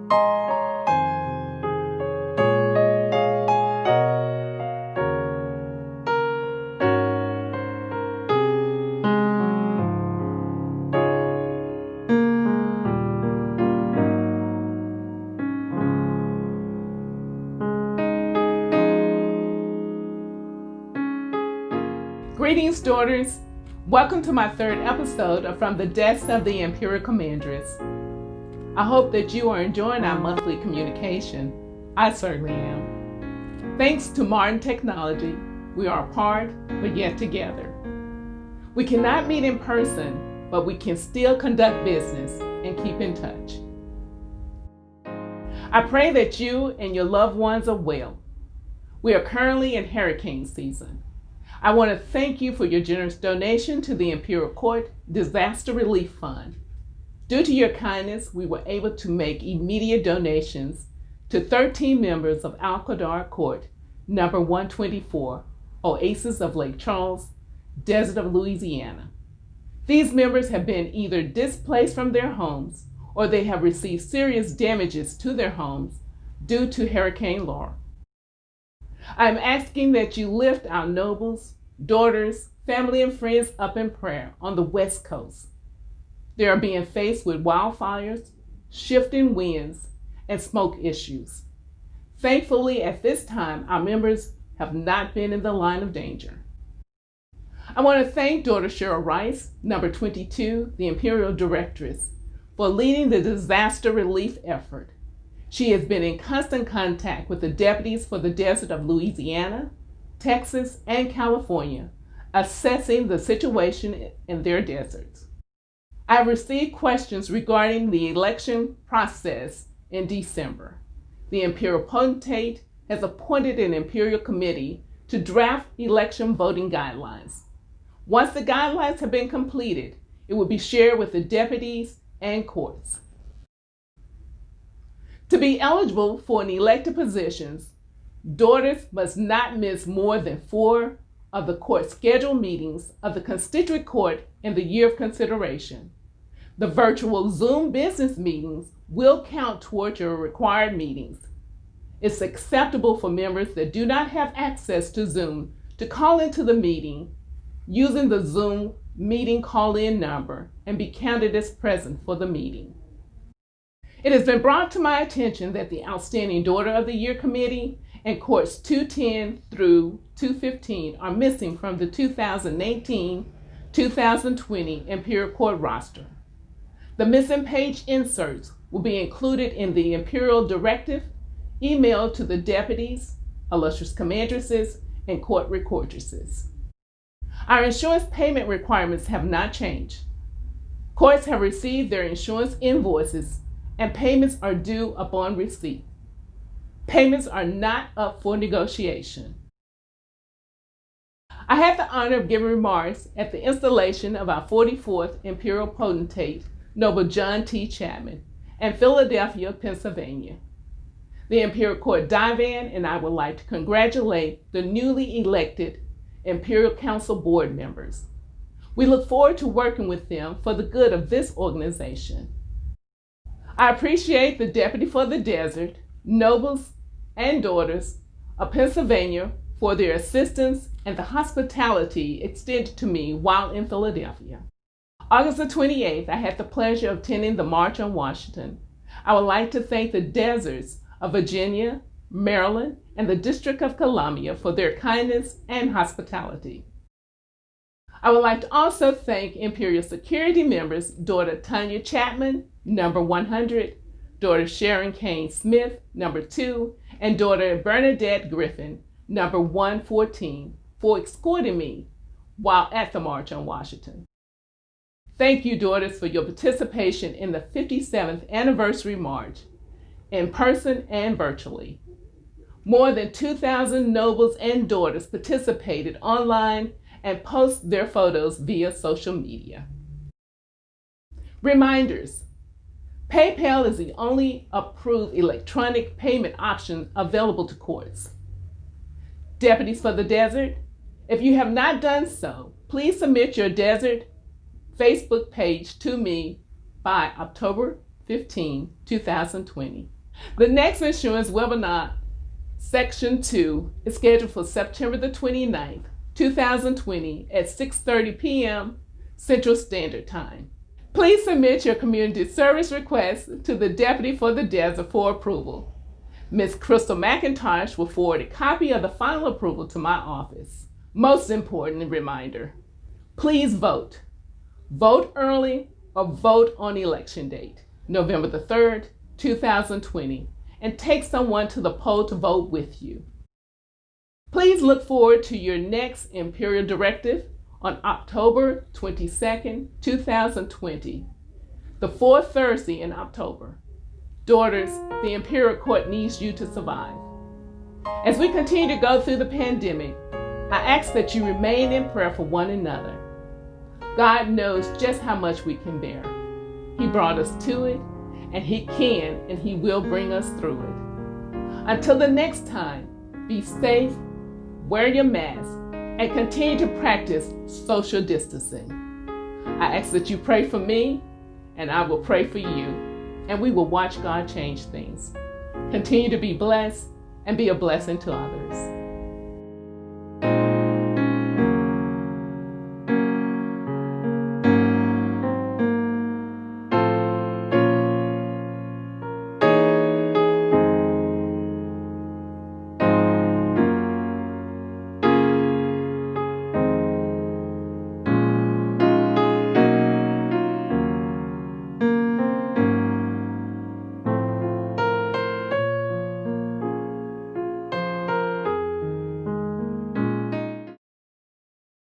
Greetings, daughters. Welcome to my third episode of From the Desk of the Imperial Commandress. I hope that you are enjoying our monthly communication. I certainly am. Thanks to modern technology, we are apart, but yet together. We cannot meet in person, but we can still conduct business and keep in touch. I pray that you and your loved ones are well. We are currently in hurricane season. I want to thank you for your generous donation to the Imperial Court Disaster Relief Fund. Due to your kindness, we were able to make immediate donations to 13 members of Al-Qadar Court, number 124, Oasis of Lake Charles, Desert of Louisiana. These members have been either displaced from their homes or they have received serious damages to their homes due to Hurricane Laura. I am asking that you lift our nobles, daughters, family, and friends up in prayer on the West Coast. They are being faced with wildfires, shifting winds, and smoke issues. Thankfully, at this time, our members have not been in the line of danger. I want to thank Daughter Cheryl Rice, number 22, the Imperial Directress, for leading the disaster relief effort. She has been in constant contact with the deputies for the Desert of Louisiana, Texas, and California, assessing the situation in their deserts. I have received questions regarding the election process in December. The Imperial Potentate has appointed an Imperial Committee to draft election voting guidelines. Once the guidelines have been completed, it will be shared with the deputies and courts. To be eligible for an elected positions, daughters must not miss more than 4 of the court scheduled meetings of the constituent court in the year of consideration. The virtual Zoom business meetings will count toward your required meetings. It's acceptable for members that do not have access to Zoom to call into the meeting using the Zoom meeting call-in number and be counted as present for the meeting. It has been brought to my attention that the Outstanding Daughter of the Year Committee and Courts 210 through 215 are missing from the 2018-2020 Imperial Court roster. The missing page inserts will be included in the Imperial Directive emailed to the deputies, illustrious commandresses, and court recordresses. Our insurance payment requirements have not changed. Courts have received their insurance invoices and payments are due upon receipt. Payments are not up for negotiation. I had the honor of giving remarks at the installation of our 44th Imperial Potentate, Noble John T. Chapman, in Philadelphia, Pennsylvania. The Imperial Court Divan and I would like to congratulate the newly elected Imperial Council board members. We look forward to working with them for the good of this organization. I appreciate the Deputy for the Desert, nobles, and daughters of Pennsylvania for their assistance and the hospitality extended to me while in Philadelphia. August the 28th, I had the pleasure of attending the March on Washington. I would like to thank the deserts of Virginia, Maryland, and the District of Columbia for their kindness and hospitality. I would like to also thank Imperial Security members, Daughter Tanya Chapman, number 100, Daughter Sharon Kane Smith, number 2, and Daughter Bernadette Griffin, number 114, for escorting me while at the March on Washington. Thank you, daughters, for your participation in the 57th anniversary march, in person and virtually. More than 2,000 nobles and daughters participated online and post their photos via social media. Reminders: PayPal is the only approved electronic payment option available to courts. Deputies for the Desert, if you have not done so, please submit your Desert Facebook page to me by October 15, 2020. The next insurance webinar, Section 2, is scheduled for September the 29th, 2020 at 6:30 p.m. Central Standard Time. Please submit your community service request to the Deputy for the Desert for approval. Ms. Crystal McIntosh will forward a copy of the final approval to my office. Most important reminder, please vote. Vote early or vote on election date, November the 3rd, 2020, and take someone to the poll to vote with you. Please look forward to your next Imperial Directive on October 22nd, 2020, the fourth Thursday in October. Daughters, the Imperial Court needs you to survive. As we continue to go through the pandemic, I ask that you remain in prayer for one another. God knows just how much we can bear. He brought us to it, and He can and He will bring us through it. Until the next time, be safe, wear your mask, and continue to practice social distancing. I ask that you pray for me, and I will pray for you, and we will watch God change things. Continue to be blessed and be a blessing to others.